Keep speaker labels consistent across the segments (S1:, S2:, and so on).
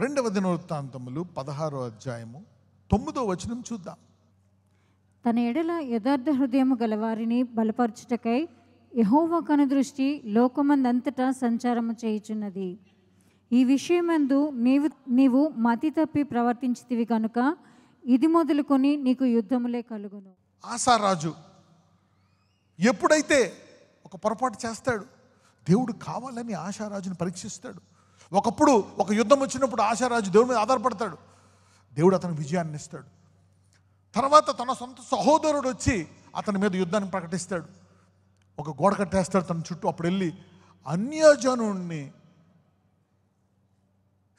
S1: రెండవ దినవృత్తాంతములు 16వ అధ్యాయము 9వ వచనం చూద్దాం.
S2: తన ఎడల యథార్థ హృదయము గలవారిని బలపరచుటకై యెహోవా కనుదృష్టి లోకమందంతటా సంచారము చేయుచున్నది. ఈ విషయమందు నీవు మతి తప్పి ప్రవర్తించితివి కనుక ఇది మొదలుకొని నీకు యుద్ధములే కలుగును.
S1: ఆసారాజు ఎప్పుడైతే ఒక పొరపాటు చేస్తాడు, దేవుడు కావాలని ఆశారాజుని పరీక్షిస్తాడు. ఒకప్పుడు ఒక యుద్ధం వచ్చినప్పుడు ఆశారాజు దేవుడి మీద ఆధారపడతాడు, దేవుడు అతనికి విజయాన్ని ఇస్తాడు. తర్వాత తన సొంత సహోదరుడు వచ్చి అతని మీద యుద్ధాన్ని ప్రకటిస్తాడు, ఒక గోడ కట్టేస్తాడు తన చుట్టూ. అప్పుడు వెళ్ళి అన్యజనుణ్ణి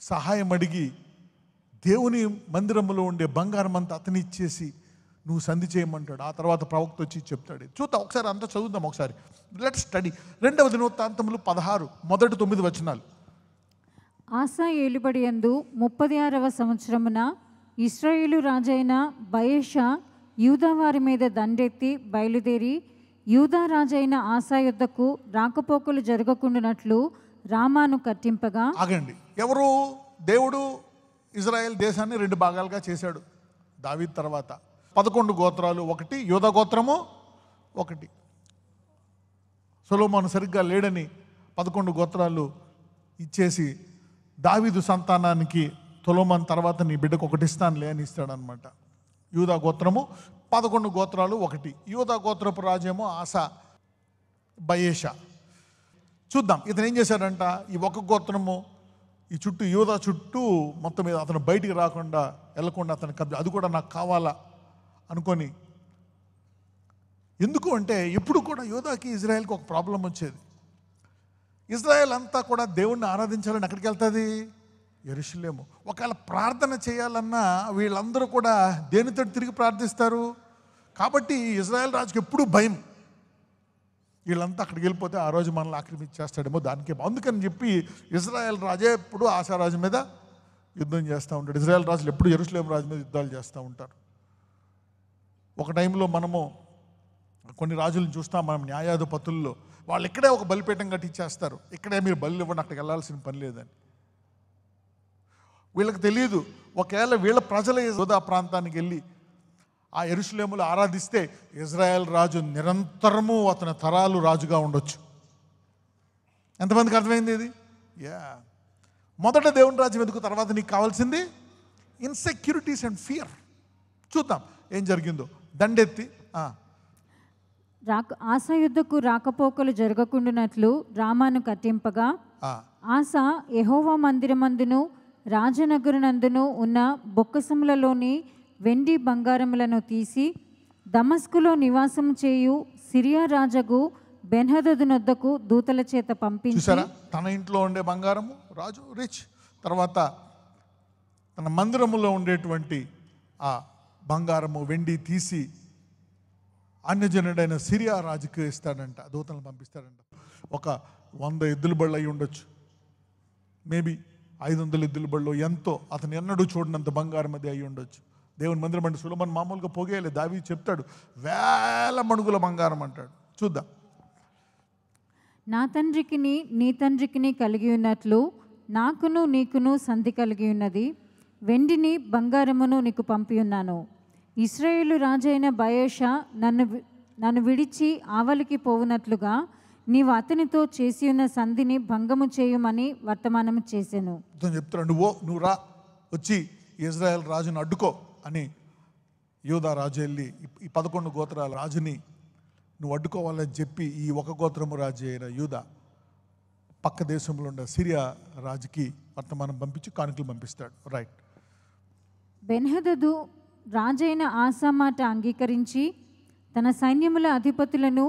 S1: సహాయం అడిగి దేవుని మందిరంలో ఉండే బంగారం అంతా అతని ఇచ్చేసి నువ్వు సంధి చేయమంటాడు. ఆ తర్వాత ప్రవక్త వచ్చి చెప్తాడు. చూద్దాం ఒకసారి, అంతా చదువుదాం ఒకసారి. Let study. రెండవ దినవృత్తాంతములు 16 మొదటి 9 వచనాలు.
S2: ఆసా ఏలుబడి యందు 36వ సంవత్సరమున ఇశ్రాయేలు రాజైన బయెషా యూదా వారి మీద దండెత్తి బయలుదేరి యూదా రాజైన ఆసా యుద్ధకు రాకపోకలు జరగకుండానట్లు రామాను కట్టింపగా.
S1: ఆగండి, ఎవరు? దేవుడు ఇజ్రాయెల్ దేశాన్ని 2 భాగాలుగా చేశాడు దావీదు తర్వాత. 11 గోత్రాలు ఒకటి, యూదా గోత్రము ఒకటి. సొలొమోను సరిగ్గా లేడని 11 గోత్రాలు ఇచ్చేసి దావీదు సంతానానికి సొలొమోను తర్వాత నీ బిడ్డకు ఒకటి ఇస్తానులే అని ఇస్తాడనమాట. యూదా గోత్రము 11 గోత్రాలు ఒకటి. యూదా గోత్రపు రాజేమో ఆసా బయేషా. చూద్దాం ఇతను ఏం చేశాడంట. ఈ ఒక గోత్రము ఈ చుట్టూ యూదా చుట్టూ మొత్తం మీద అతను బయటికి రాకుండా వెళ్ళకుండా అతను కబ్జా, అది కూడా నాకు కావాలా అనుకొని. ఎందుకు అంటే ఎప్పుడు కూడా యూదాకి ఇజ్రాయెల్కి ఒక ప్రాబ్లం వచ్చేది. ఇజ్రాయెల్ అంతా కూడా దేవుణ్ణి ఆరాధించాలని ఎక్కడికి వెళ్తుంది? యెరూషలేము. ఒకవేళ ప్రార్థన చేయాలన్నా వీళ్ళందరూ కూడా దేనితో తిరిగి ప్రార్థిస్తారు? కాబట్టి ఇజ్రాయెల్ రాజుకి ఎప్పుడూ భయం, వీళ్ళంతా అక్కడికి వెళ్ళిపోతే ఆ రోజు మనల్ని ఆక్రమించేస్తాడేమో, దానికే. అందుకని చెప్పి ఇజ్రాయెల్ రాజే ఎప్పుడు ఆశారాజు మీద యుద్ధం చేస్తూ ఉంటాడు. ఇజ్రాయెల్ రాజులు ఎప్పుడు యెరూషలేం రాజు మీద యుద్ధాలు చేస్తూ ఉంటారు. ఒక టైంలో మనము కొన్ని రాజులను చూస్తాం మనం న్యాయాధిపతుల్లో, వాళ్ళు ఇక్కడే ఒక బలిపీఠం కట్టించేస్తారు, ఇక్కడే మీరు బలి ఇవ్వండి, అక్కడికి వెళ్ళాల్సిన పని లేదని. వీళ్ళకి తెలియదు, ఒకవేళ వీళ్ళ ప్రజల యూదా ప్రాంతానికి వెళ్ళి ఆ యెరూషలేములో ఆరాధిస్తే ఇజ్రాయెల్ రాజు నిరంతరము అతని తరాలు రాజుగా ఉండొచ్చు. ఎంతమందికి అర్థమైంది ఇది? మొదట దేవుని రాజ్యం ఎందుకు, తర్వాత నీకు కావాల్సింది ఇన్సెక్యూరిటీస్ అండ్ ఫియర్. చూద్దాం ఏం జరిగిందో. దండెత్తి
S2: ఆసా యుద్ధకు రాకపోకలు జరగకుండానట్లు రామాను కట్టింపగా ఆసా యెహోవా మందిరమందును రాజనగరునందును ఉన్న బొక్కసములలోని వెండి బంగారములను తీసి దమస్కులో నివాసం చేయు సిరియా రాజగు బెన్హదదు నొద్దకు దూతల చేత పంపించి.
S1: తన ఇంట్లో ఉండే బంగారము, రాజు రిచ్, తర్వాత తన మందిరములో ఉండేటువంటి ఆ బంగారము వెండి తీసి అన్యజనుడైన సిరియా రాజుకు ఇస్తాడంట, దూతలను పంపిస్తాడంట. ఒక 100 ఎద్దుల బళ్ళు అయి ఉండొచ్చు, మేబీ 500 ఎద్దుల బళ్ళు, ఎంతో అతను ఎన్నడూ చూడనంత బంగారం అది అయి ఉండొచ్చు. దేవుని మందిరం అంటే సొలొమోను మామూలుగా పోగేయాలి, దావీదు చెప్తాడు వేల మణుగుల బంగారం అంటాడు. చూద్దాం.
S2: నా తండ్రికిని నీ తండ్రికిని కలిగి ఉన్నట్లు నాకును నీకును సంధి కలిగి ఉన్నది, వెండిని బంగారమును నీకు పంపి ఉన్నాను. ఇశ్రాయేలు రాజైన బయెషా నన్ను విడిచి ఆవలికి పోవునట్లుగా నీవు అతనితో చేసి ఉన్న సంధిని భంగము చేయమని వర్తమానము చేశాను.
S1: చెప్తాడు, నువ్వు రా, వచ్చి ఇజ్రాయెల్ రాజుని అడ్డుకో అని. యూదా రాజు వెళ్ళి ఈ 11 గోత్రాల రాజుని నువ్వు అడ్డుకోవాలని చెప్పి ఈ ఒక గోత్రము రాజు అయిన యూదా పక్క దేశంలో ఉన్న సిరియా రాజుకి వర్తమానం పంపించి కానుకలు పంపిస్తాడు. రైట్.
S2: బెన్హదదు రాజైన ఆసా మాట అంగీకరించి తన సైన్యముల అధిపతులను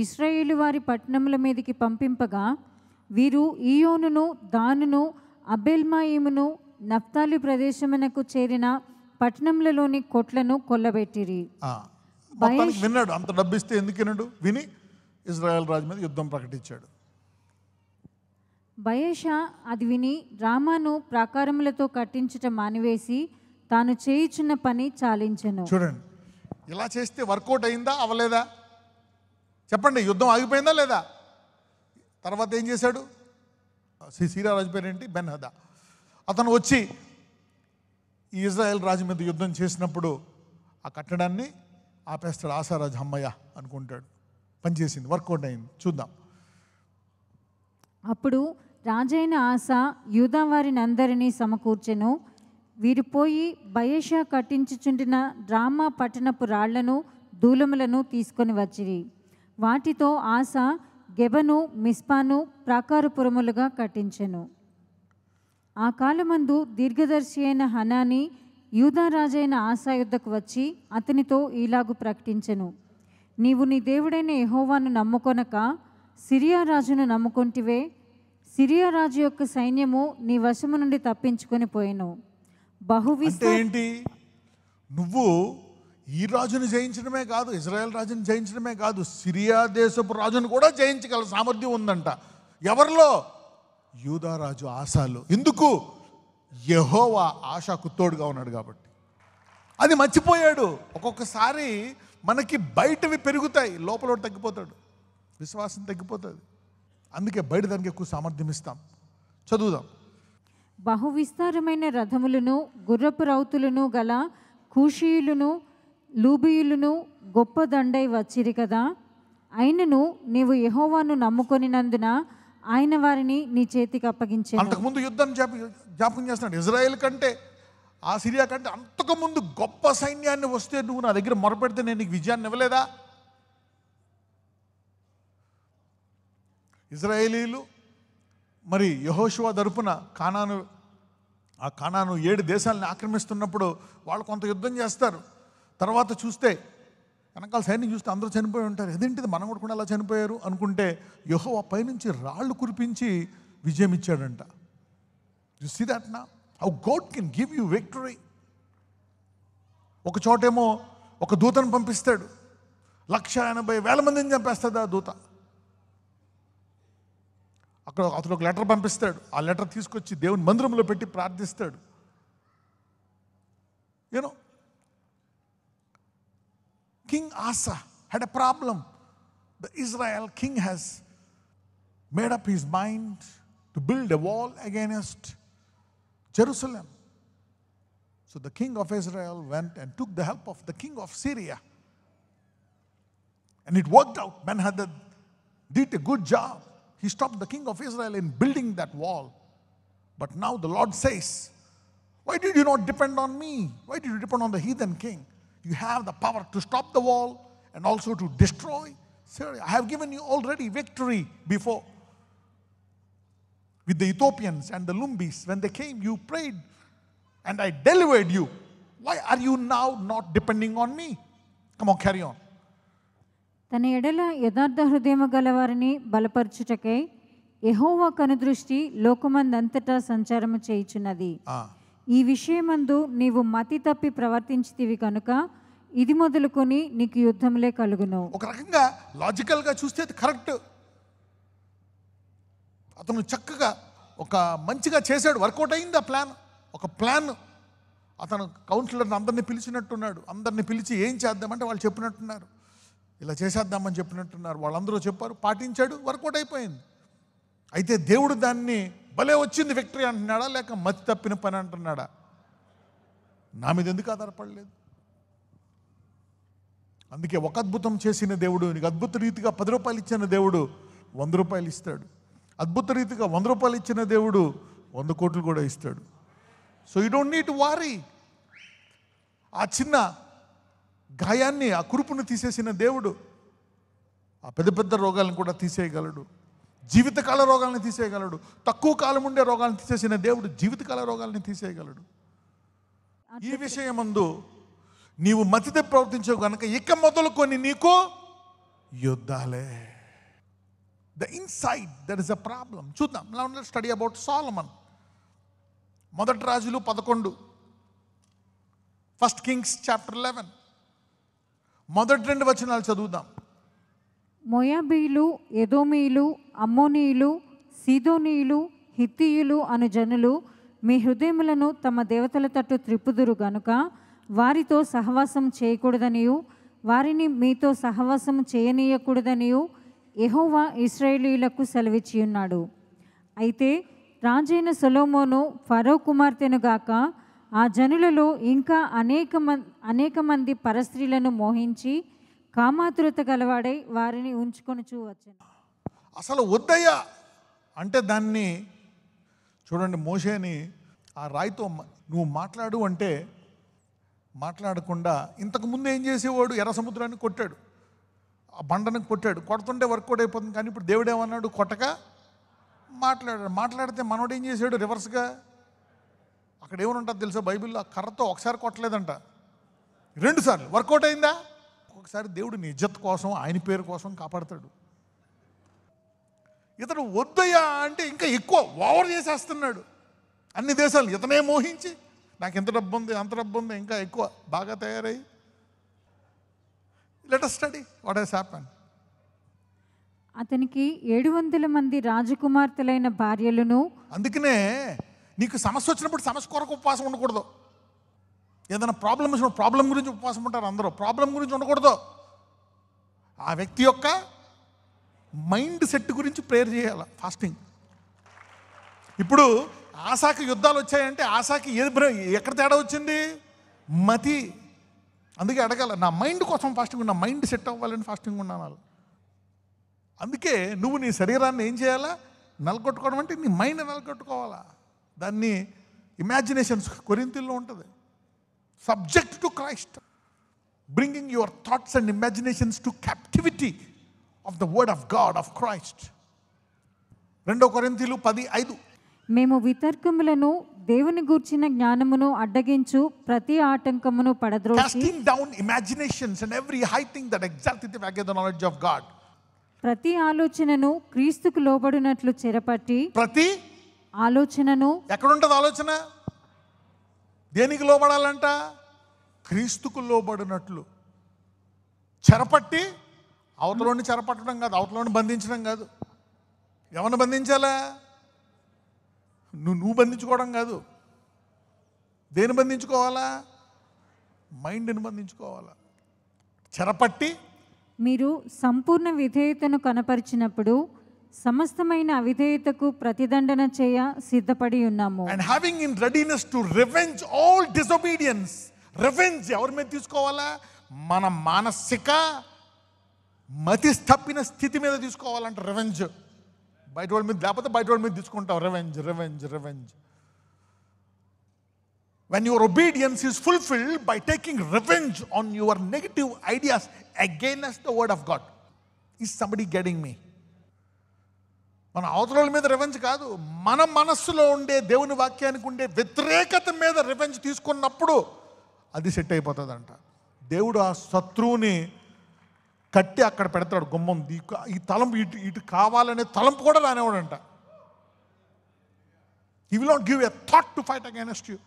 S2: ఇశ్రాయేలు వారి పట్టణముల మీదకి పంపింపగా వీరు ఈయోనును దానును అబెల్మాయిమును నఫ్తాలి ప్రదేశమునకు చేరిన పట్టణములలోని కొట్లను కొల్లబెట్టిరి.
S1: విన్నాడు, అంత డబ్బిస్తే ఎందుకు విన్నాడు? విని ఇజ్రాయెల్ రాజు మీద యుద్ధం ప్రకటించాడు.
S2: బయెషా అది విని రామాను ప్రాకారములతో కట్టించుట మానివేసి తాను చేయుచున్న పని చాలించెను.
S1: చూడండి, ఇలా చేస్తే వర్కౌట్ అయిందా అవలేదా? చెప్పండి, యుద్ధం ఆగిపోయిందా లేదా? తర్వాత ఏం చేశాడు? సిరియా రాజు పేరేంటి? బెన్హదా. అతను వచ్చి ఈ ఇజ్రాయెల్ రాజు మీద యుద్ధం చేసినప్పుడు ఆ కట్టడాన్ని ఆపేస్తాడు. ఆసారాజు అమ్మయ్య అనుకుంటాడు, పనిచేసింది, వర్కౌట్ అయింది. చూద్దాం.
S2: అప్పుడు రాజైన ఆస యూదా వారిని అందరినీ సమకూర్చెను. వీరు పోయి బయషా కట్టించుచుండిన డ్రామా పట్టణపు రాళ్లను దూలములను తీసుకొని వచ్చిరి. వాటితో ఆస గెబను మిస్పాను ప్రాకారపురములుగా కట్టించెను. ఆ కాలమందు దీర్ఘదర్శి అయిన హనాని యూదా రాజైన ఆసా యుద్ధకు వచ్చి అతనితో ఈలాగు ప్రకటించెను: నీవు నీ దేవుడైన యెహోవాను నమ్ముకొనక సిరియా రాజును నమ్ముకొంటివే. సిరియా రాజు యొక్క సైన్యము నీ వశము నుండి తప్పించుకొని పోయెను.
S1: అంటే ఏంటి? నువ్వు ఈ రాజును జయించడమే కాదు, ఇజ్రాయెల్ రాజును జయించడమే కాదు, సిరియా దేశపు రాజును కూడా జయించగల సామర్థ్యం ఉందంట. ఎవరిలో? యూదా రాజు ఆసాలో. ఎందుకు? యెహోవా ఆశాకు తోడుగా ఉన్నాడు కాబట్టి. అది మర్చిపోయాడు. ఒక్కొక్కసారి మనకి బయటవి పెరుగుతాయి, లోపల తగ్గిపోతాడు, విశ్వాసం తగ్గిపోతుంది. అందుకే బయట దానికి ఎక్కువ సామర్థ్యం ఇస్తాం. చదువుదాం.
S2: బహువిస్తారమైన రథములను గుర్రపు రౌతులను గల కూషీయులను లూబీయులను గొప్ప దండై వచ్చిరి కదా. అయినను నీవు యెహోవాను నమ్ముకొనినందున ఆయన వారిని నీ చేతికి అప్పగించాడు.
S1: అంతకుముందు యుద్ధం జ్ఞాపకం చేస్తున్నాడు. ఇజ్రాయెల్ కంటే, ఆ సిరియా కంటే అంతకుముందు గొప్ప సైన్యాన్ని వస్తే నువ్వు నా దగ్గర మొరపెడితే నేను నీకు విజయాన్ని ఇవ్వలేదా? ఇజ్రాయేలీలు మరి యెహోషువ తరపున కానాను 7 దేశాలని ఆక్రమిస్తున్నప్పుడు వాళ్ళు కొంత యుద్ధం చేస్తారు. తర్వాత చూస్తే వెనకాల సైన్యం చూస్తే అందరూ చనిపోయి ఉంటారు. అదేంటిది, మనం కూడా అలా చనిపోయారు అనుకుంటే యెహోవా పైనుంచి రాళ్ళు కురిపించి విజయం ఇచ్చాడంట. యు సీ దట్ నా how God can give you victory. ఒక చోటేమో ఒక దూతను పంపిస్తాడు, 180,000 మందిని చంపేస్తుంది ఆ దూత. అతను ఒక లెటర్ పంపిస్తాడు. ఆ లెటర్ తీసుకొచ్చి దేవుని మందిరంలో పెట్టి ప్రార్థిస్తాడు. You know, King Asa had a problem. The Israel king has made up his mind to build a wall against Jerusalem. So the king of Israel went and took the help of the king of Syria. And it worked out. Ben-Hadad did a good job. He stopped the king of Israel in building that wall. But now the Lord says, why did you not depend on me? Why did you depend on the heathen king? You have the power to stop the wall and also to destroy. Sir, I have given you already victory before. With the Ethiopians and the Lumbis, when they came, you prayed and I delivered you. Why are you now not depending on me? Come on, carry on.
S2: తన ఎడల యథార్థ హృదయము గలవారిని బలపరచుటకై యెహోవా కనుదృష్టి లోకమందంతటా సంచారము చేయుచున్నది. ఈ విషయమందు నీవు మతి తప్పి ప్రవర్తించితివి కనుక ఇది మొదలుకొని నీకు యుద్ధములే కలుగును.
S1: ఒక రకంగా లాజికల్గా చూస్తే కరెక్ట్. అతను చక్కగా ఒక మంచిగా చేశాడు, వర్కౌట్ అయింది ఆ ప్లాన్. ఒక ప్లాన్. అతను కౌన్సిలర్ని అందరినీ పిలిచినట్టున్నాడు. అందరినీ పిలిచి ఏం చేద్దామంటే వాళ్ళు చెప్పినట్టున్నారు, ఇలా చేసేద్దామని చెప్పినట్టున్నారు. వాళ్ళందరూ చెప్పారు, పాటించాడు, వర్కౌట్ అయిపోయింది. అయితే దేవుడు దాన్ని భలే వచ్చింది విక్టరీ అంటున్నాడా, లేక మతి తప్పిన పని అంటున్నాడా? నా మీద ఎందుకు ఆధారపడలేదు? అందుకే ఒక అద్భుతం చేసిన దేవుడు నీకు అద్భుత రీతిగా 10 రూపాయలు ఇచ్చిన దేవుడు 100 రూపాయలు ఇస్తాడు. అద్భుత రీతిగా 100 రూపాయలు ఇచ్చిన దేవుడు 100 కోట్లు కూడా ఇస్తాడు. So you don't need to worry. ఆ చిన్న గాయాన్ని, ఆ కురుపును తీసేసిన దేవుడు ఆ పెద్ద పెద్ద రోగాలను కూడా తీసేయగలడు. జీవితకాల రోగాలను తీసేయగలడు. తక్కువ కాలం ఉండే రోగాలను తీసేసిన దేవుడు జీవితకాల రోగాలను తీసేయగలడు. ఈ విషయమందు నీవు మతితో ప్రవర్తించవు కనుక ఇక మొదలుకొని నీకు యుద్ధాలే. The inside that is a problem. చూద్దాం. Let's study about Solomon. మొదటి రాజులు 11, 1 Kings చాప్టర్ 11 మొదటి 2 వచనాలు చదువుదాం.
S2: మోయాబీయులు, ఎదోమీయులు, అమ్మోనీయులు, సీదోనీయులు, హిత్తీయులు అను జనులు మీ హృదయములను తమ దేవతల తట్టు త్రిప్పుదురు గనుక వారితో సహవాసం చేయకూడదనియు వారిని మీతో సహవాసం చేయనీయకూడదనియు యెహోవా ఇశ్రాయేలీయులకు సెలవిచ్చి ఉన్నాడు. అయితే రాజైన సొలొమోను ఫరో కుమార్తెను గాక ఆ జనులలో ఇంకా అనేక మంది పరస్త్రీలను మోహించి కామాతురత గలవాడై వారిని ఉంచుకొనుచూ వచ్చాను.
S1: అసలు వద్దయ్యా అంటే దాన్ని చూడండి, మోషేని ఆ రాయితో నువ్వు మాట్లాడు అంటే మాట్లాడకుండా ఇంతకుముందు ఏం చేసేవాడు? ఎర్ర సముద్రాన్ని కొట్టాడు, ఆ బండను కొట్టాడు, కొడుతుంటే వర్కౌట్ అయిపోతుంది. కానీ ఇప్పుడు దేవుడు ఏమన్నాడు? కొట్టక మాట్లాడాడు. మాట్లాడితే మనోడు ఏం చేశాడు? రివర్స్గా. అక్కడ ఏమని ఉంటుంది తెలుసా బైబిల్లో? ఆ కర్రతో ఒకసారి కొట్టలేదంట, 2 సార్లు. వర్కౌట్ అయిందా? ఒకసారి దేవుడు నీ ఇజ్జత్ కోసం, ఆయన పేరు కోసం కాపాడతాడు. ఇతడు వద్దయ్యా అంటే ఇంకా ఎక్కువ ఓవర్ చేసేస్తున్నాడు. అన్ని దేశాలు ఇతనే మోహించి నాకు ఎంత డబ్బు ఉంది, అంత డబ్బు ఉంది, ఇంకా ఎక్కువ బాగా తయారయ్యి. Let us study what has happen.
S2: అతనికి 700 మంది రాజకుమార్తెలైన భార్యలను.
S1: అందుకనే నీకు సమస్య వచ్చినప్పుడు సమస్య కొరకు ఉపవాసం ఉండకూడదు. ఏదైనా ప్రాబ్లం వచ్చినప్పుడు ప్రాబ్లం గురించి ఉపవాసం ఉంటారు అందరూ. ప్రాబ్లం గురించి ఉండకూడదు. ఆ వ్యక్తి యొక్క మైండ్ సెట్ గురించి ప్రేయర్ చేయాలి, ఫాస్టింగ్. ఇప్పుడు ఆశాకి యుద్ధాలు వచ్చాయంటే ఆశాకి ఎక్కడ తేడా వచ్చింది? మతి. అందుకే అడగాల, నా మైండ్ కోసం ఫాస్టింగ్ ఉన్నా, మైండ్ సెట్ అవ్వాలని ఫాస్టింగ్ ఉన్నాను. అందుకే నువ్వు నీ శరీరాన్ని ఏం చేయాలా? నలగొట్టుకోవడం అంటే నీ మైండ్ నలగొట్టుకోవాలా. దాన్ని ఇమాజినేషన్స్ కొరింథీల్లో ఉంటుంది. Subject to Christ, bringing your thoughts and imaginations to captivity of the word of God of Christ. 2 కొరింథీలు 10:5.
S2: మేము వితర్కములను దేవుని గూర్చిన జ్ఞానమును అడ్డగించు ప్రతి ఆటంకమును పడద్రోసి,
S1: casting down imaginations and every high thing that exalteth against the knowledge of God.
S2: ప్రతి ఆలోచనను క్రీస్తుకు లోబడినట్లు చెరపట్టి.
S1: ప్రతి
S2: ఆలోచనను
S1: ఎక్కడ ఉంటుంది? ఆలోచన దేనికి లోబడాలంట? క్రీస్తుకు లోబడినట్లు. చెరపట్టి, అవతలోని చెరపట్టడం కాదు, అవతలోని బంధించడం కాదు. ఎవరిని బంధించాలా? నువ్వు బంధించుకోవడం కాదు. దేని బంధించుకోవాలా? మైండ్ని బంధించుకోవాలా. చెరపట్టి
S2: మీరు సంపూర్ణ విధేయతను కనపరిచినప్పుడు సమస్తమైన అవిధేయతకు ప్రతిదండన చేయ సిద్ధపడి ఉన్నాము.
S1: And having in readiness to revenge all disobedience. Revenge ఎవరి మీద తీసుకోవాలా? మన మానసిక మతి తప్పిన స్థితి మీద తీసుకోవాలంటే రివెంజ్. బయట వాళ్ళ మీద లేకపోతే బయట వాళ్ళ మీద తీసుకుంటావు. Revenge revenge revenge. When your obedience is fulfilled by taking revenge on your negative ideas against the word of God. Is somebody getting me? మన అవతరాల మీద రివెంజ్ కాదు, మన మనస్సులో ఉండే దేవుని వాక్యానికి ఉండే వ్యతిరేకత మీద రివెంజ్ తీసుకున్నప్పుడు అది సెట్ అయిపోతుందంట. దేవుడు ఆ శత్రువుని కట్టి అక్కడ పెడతాడు గుమ్మం. ఈ తలంపు ఇటు కావాలనే తలంపు కూడా రానివాడంట. He will not give a thought to fight against you.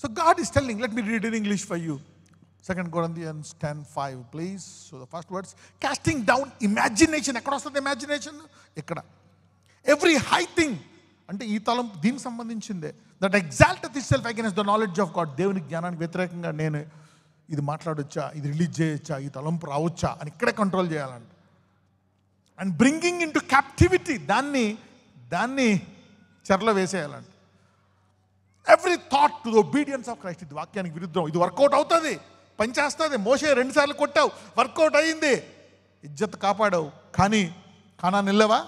S1: So God is telling, let me read in English for you. 2 Corinthians 10:5, please. So the first words, casting down imagination. ఎక్కడ వస్తుంది ఇమాజినేషన్? ఇక్కడ. Every high thing, అంటే ఈ తలం దీనికి సంబంధించిందే. That exalteth itself against the knowledge of God. దేవుని జ్ఞానానికి వ్యతిరేకంగా నేను ఇది మాట్లాడొచ్చా, ఇది రిలీజ్ చేయొచ్చా, ఈ తలంపు రావచ్చా అని ఇక్కడే కంట్రోల్ చేయాలంట. And bringing into captivity, దాన్ని చెరలో వేసేయాలంట. Every thought to the obedience of Christ. ఇది వాక్యానికి విరుద్ధం. ఇది వర్కౌట్ అవుతుంది, పనిచేస్తుంది. మోషే 2 సార్లు కొట్టావు, వర్కౌట్ అయ్యింది, ఇజ్జత్ కాపాడావు. కానీ కానాను వెళ్ళావా?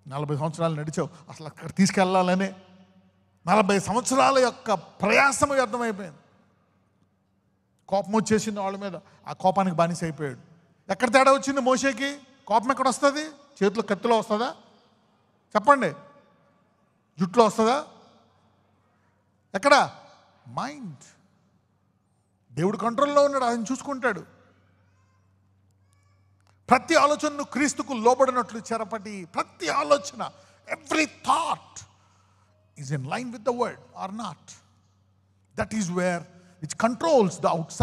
S1: 40 సంవత్సరాలు నడిచావు. అసలు అక్కడ తీసుకెళ్లాలనే 40 సంవత్సరాల యొక్క ప్రయాసం వ్యర్థమైపోయింది. కోపం వచ్చేసింది వాళ్ళ మీద. ఆ కోపానికి బానిస అయిపోయాడు. ఎక్కడ తేడా వచ్చింది మోషేకి? కోపం ఎక్కడ వస్తుంది? చేతిలో కత్తిలో వస్తుందా? చెప్పండి. జుట్లో వస్తుందా? ఎక్కడ? మైండ్. దేవుడు కంట్రోల్లో ఉన్నాడు, ఆయన చూసుకుంటాడు. ప్రతి ఆలోచనను క్రీస్తుకు లోబడినట్లు చెరపటి. ప్రతి ఆలోచన, every thought is in line with the word or not. That is where which controls the out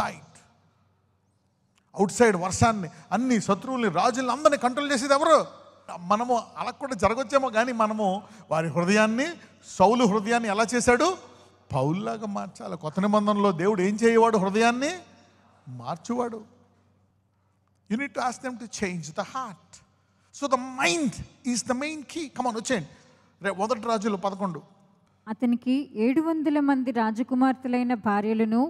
S1: side వర్షాన్ని, అన్ని శత్రువుల్ని, రాజుల్ని, అందరినీ కంట్రోల్ చేసేది ఎవరు? మనము. అలా కూడా జరగొచ్చేమో, కానీ మనము వారి హృదయాన్ని, సౌలు హృదయాన్ని ఎలా చేశాడు? పౌల్లాగా మార్చాలి. కొత్త నిబంధనలో దేవుడు ఏం చేయవాడు? హృదయాన్ని మార్చువాడు. You need to ask them to change the heart. So the mind is the main key. Come on, వచ్చేయండి. మొదటి రాజులు 11.
S2: అతనికి 700 మంది రాజకుమార్తెలైన భార్యలను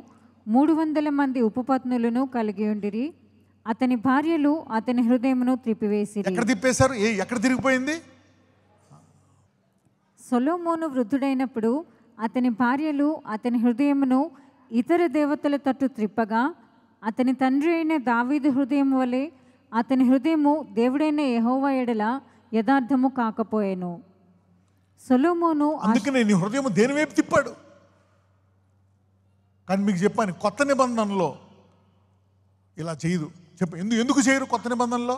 S2: 300 మంది ఉపపత్నులను కలిగి ఉండిరి. అతని భార్యలు అతని హృదయమును త్రిప్పివేసిరి.
S1: ఎక్కడ తిప్పేశారు? ఎక్కడ తిరిగిపోయింది?
S2: సొలొమోను వృద్ధుడైనప్పుడు అతని భార్యలు అతని హృదయమును ఇతర దేవతల తట్టు త్రిప్పగా, అతని తండ్రి అయిన దావీదు హృదయం వలె అతని హృదయము దేవుడైన యెహోవా ఎడల యథార్థము కాకపోయెను. సొలొమోను
S1: అందుకనే నీ హృదయం దేని వైపు తిప్పాడు. కానీ మీకు చెప్పాను, కొత్త నిబంధనలో ఇలా చేయదు. ఎందుకు చేయరు? కొత్త నిబంధనలో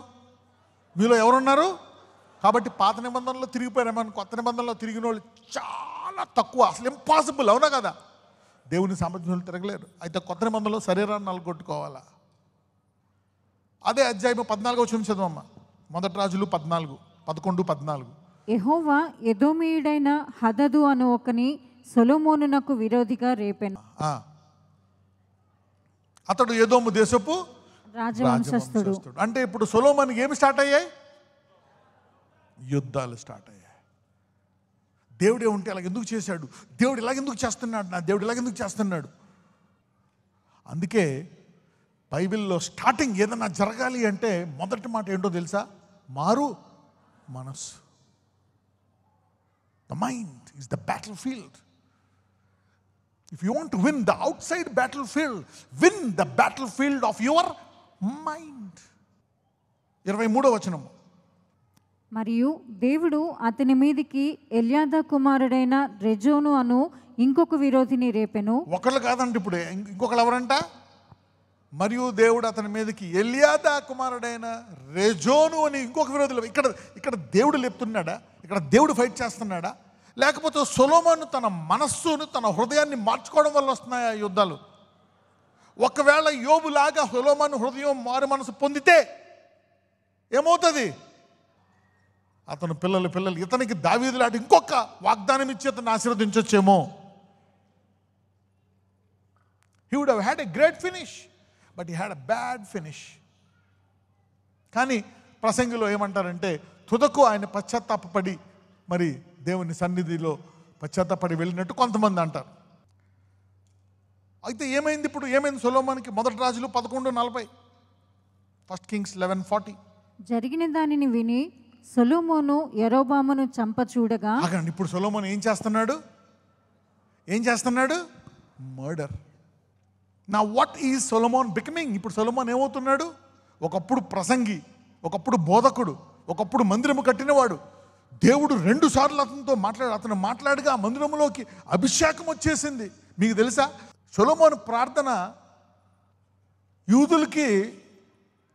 S1: మీలో ఎవరున్నారు? కాబట్టి పాత నిబంధనలో తిరిగిపోయారేమని, కొత్త నిబంధనలో తిరిగిన వాళ్ళు చాలా తక్కువ, అసలు ఇంపాసిబుల్. అవునా కదా? దేవుని సామర్థ్యం తిరగలేరు. అయితే కొత్త నిబంధనలో శరీరాన్ని నలగొట్టుకోవాలా. అదే అధ్యాయం 14 వచనం చదవమ్మా. మొదటి రాజులు 14, 11, 14.
S2: యెహోవా ఎదోమీయుడైన హదదు అను ఒకని సొలొమోనునకు విరోధిగా రేపెను.
S1: అతడు ఎదోము దేశపు
S2: రాజవంశస్థుడు.
S1: అంటే ఇప్పుడు సొలొమోనుకి ఏమి స్టార్ట్ అయ్యాయి? యుద్ధాలు స్టార్ట్ అయ్యాయి. దేవుడే ఉంటే అలాగ ఎందుకు చేశాడు? దేవుడు ఇలాగెందుకు చేస్తున్నాడు? నా దేవుడు ఇలాగెందుకు చేస్తున్నాడు? అందుకే బైబిల్లో స్టార్టింగ్ ఏదైనా జరగాలి అంటే మొదటి మాట ఏంటో తెలుసా? మారు మనస్సు. The mind is the battlefield. If you want to win the outside battlefield, win the battlefield of your mind. 23వ వచనం.
S2: మరియు దేవుడు అతని మీదికి ఎల్యాదా కుమారుడైన రెజోను అను ఇంకొక విరోధిని రేపెను.
S1: ఒకళ్ళు కాదండి, ఇప్పుడు ఇంకొకళ్ళు ఎవరంట? మరియు దేవుడు అతని మీదకి ఎల్యాదా కుమారుడైన రెజోను అని ఇంకొక విరోధులు. ఇక్కడ దేవుడు లేపుతున్నాడా? ఇక్కడ దేవుడు ఫైట్ చేస్తున్నాడా? లేకపోతే సొలొమోను తన మనస్సును, తన హృదయాన్ని మార్చుకోవడం వల్ల వస్తున్నాయా యుద్ధాలు? ఒకవేళ యోబులాగా సొలొమోను హృదయం మారు మనసు పొందితే ఏమవుతుంది? అతను పిల్లలు ఇతనికి దావీదులాంటి ఇంకొక వాగ్దానం ఇచ్చి అతను ఆశీర్వదించొచ్చేమో. He would have had a great finish, but he had a bad finish. కానీ ప్రసంగిలో ఏమంటారంటే, తుదకు ఆయన పశ్చాత్తాపడి మరి దేవుని సన్నిధిలో పశ్చాత్తాపడి వెళ్ళినట్టు కొంతమంది అంటారు. అయితే ఏమైంది ఇప్పుడు? ఏమైంది సొలొమోనుకి? మొదటి రాజులు 11:40, 1 Kings 11:40.
S2: జరిగిన దానిని విని సొలొమోను యరొబామును చంప చూడగా.
S1: ఇప్పుడు సొలొమోను ఏం చేస్తున్నాడు? మర్డర్. నా వాట్ ఈజ్ సొలొమోన్ బికమింగ్? ఇప్పుడు సొలొమోన్ ఏమవుతున్నాడు? ఒకప్పుడు ప్రసంగి, ఒకప్పుడు బోధకుడు, ఒకప్పుడు మందిరము కట్టినవాడు. దేవుడు 2 సార్లు అతనితో అతను మాట్లాడగా ఆ మందిరంలోకి అభిషేకం వచ్చేసింది. మీకు తెలుసా, సొలొమోను ప్రార్థన యూదులకి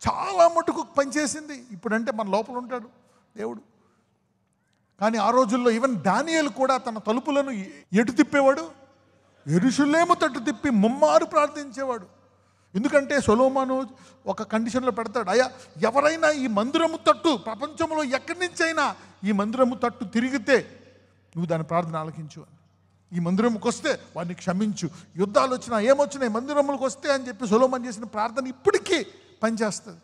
S1: చాలా మటుకు పనిచేసింది. ఇప్పుడంటే మన లోపల ఉంటాడు దేవుడు. కానీ ఆ రోజుల్లో ఈవెన్ దానియేలు కూడా తన తలుపులను ఎటు తిప్పేవాడు? యెరూషలేము తట్టు తిప్పి ముమ్మారు ప్రార్థించేవాడు. ఎందుకంటే సొలొమోను ఒక కండిషన్లో పెడతాడు, అయ్యా ఎవరైనా ఈ మందిరము తట్టు, ప్రపంచంలో ఎక్కడి నుంచైనా ఈ మందిరము తట్టు తిరిగితే నువ్వు దాని ప్రార్థన ఆలకించు అని. ఈ మందిరంకి వస్తే వాడిని క్షమించు, యుద్ధాలు వచ్చినా ఏమొచ్చినా ఈ మందిరములకు వస్తే అని చెప్పి సొలొమోను చేసిన ప్రార్థన ఇప్పటికీ పనిచేస్తుంది.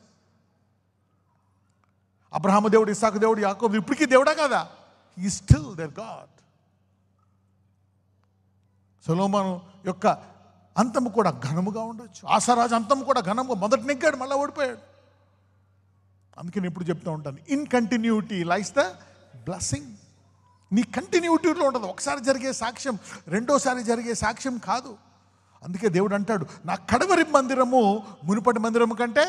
S1: అబ్రహాము దేవుడు, ఇస్సాకు దేవుడు, యాకోబు ఇప్పటికీ దేవుడా కదా? He still there god. సొలొమోను యొక్క అంతము కూడా ఘనముగా ఉండొచ్చు. ఆసారాజు అంతము కూడా ఘనముగా, మొదటి నెగ్గాడు మళ్ళీ ఓడిపోయాడు. అందుకే నేను ఇప్పుడు చెప్తూ ఉంటాను, in continuity lies the blessing. నీ కంటిన్యూటీలో ఉండదు. ఒకసారి జరిగే సాక్ష్యం రెండోసారి జరిగే సాక్ష్యం కాదు. అందుకే దేవుడు అంటాడు, నా కడవరి మందిరము మునుపటి మందిరము కంటే.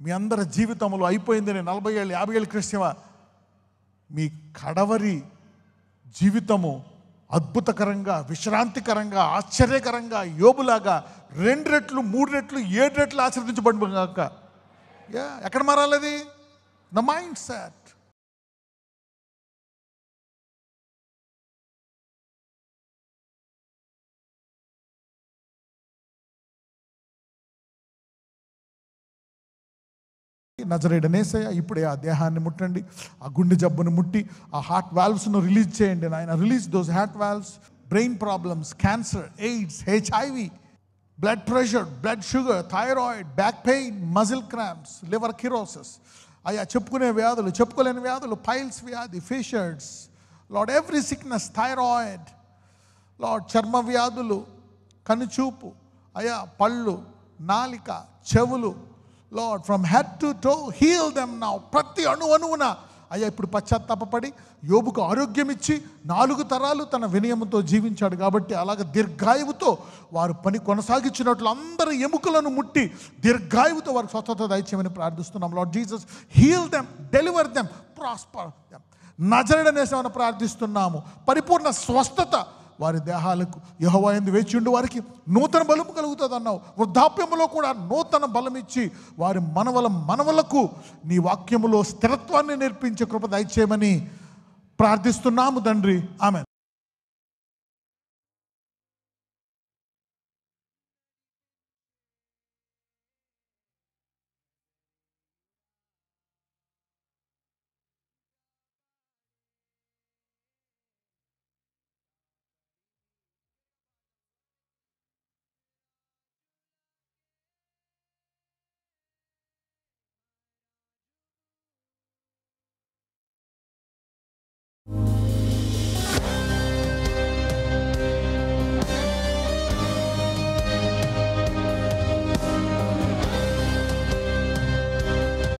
S1: మీ అందరి జీవితంలో అయిపోయింది, నేను 40 ఏళ్ళు 50 ఏళ్ళు క్రిస్టియమా, మీ కడవరి జీవితము అద్భుతకరంగా, విశ్రాంతికరంగా, ఆశ్చర్యకరంగా, యోబులాగా 2 రెట్లు 3 రెట్లు 7 రెట్లు ఆశీర్వదించబడినాక. ఎక్కడ మారాలి అది? The mind set. నజరేయుడైన యేసయ్య ఇప్పుడే ఆ దేహాన్ని ముట్టండి, ఆ గుండె జబ్బును ముట్టి ఆ హార్ట్ వాల్వ్స్ను రిలీజ్ చేయండి నాయన. Release those heart valves. Brain problems, cancer, AIDS, HIV, blood pressure, blood sugar, thyroid, back pain, muscle cramps, liver cirrhosis, అయ్యా చెప్పుకునే వ్యాధులు, చెప్పుకోలేని వ్యాధులు, పైల్స్ వ్యాధి, fissures, Lord every sickness, thyroid, Lord చర్మ వ్యాధులు, కనుచూపు, అయ్యా పళ్ళు, నాలిక, చెవులు, Lord from head to toe heal them now. ప్రతి అణువున అయ్యా ఇప్పుడు పశ్చాత్తాపడి యోబుకు ఆరోగ్యం ఇచ్చి 4 తరాలు తన వినయముతో జీవించాడు కాబట్టి అలాగ దీర్ఘాయువుతో వారు పని కొనసాగించినట్లు అందరి ఎముకలను ముట్టి దీర్ఘాయువుతో వారికి స్వస్థత దయచేయమని ప్రార్థిస్తున్నాం. Lord Jesus heal them, deliver them, prosper them. నజరేయుడనేసమని ప్రార్థిస్తున్నాము. పరిపూర్ణ స్వస్థత వారి దేహాలకు. యెహోవా యందు వేచి ఉండి వారికి నూతన బలము కలుగుతుంది అన్నావు. వృద్ధాప్యములో కూడా నూతన బలం ఇచ్చి వారి మనవలకు నీ వాక్యములో స్థిరత్వాన్ని నేర్పించే కృప దయచేయమని ప్రార్థిస్తున్నాము తండ్రి. ఆమెన్.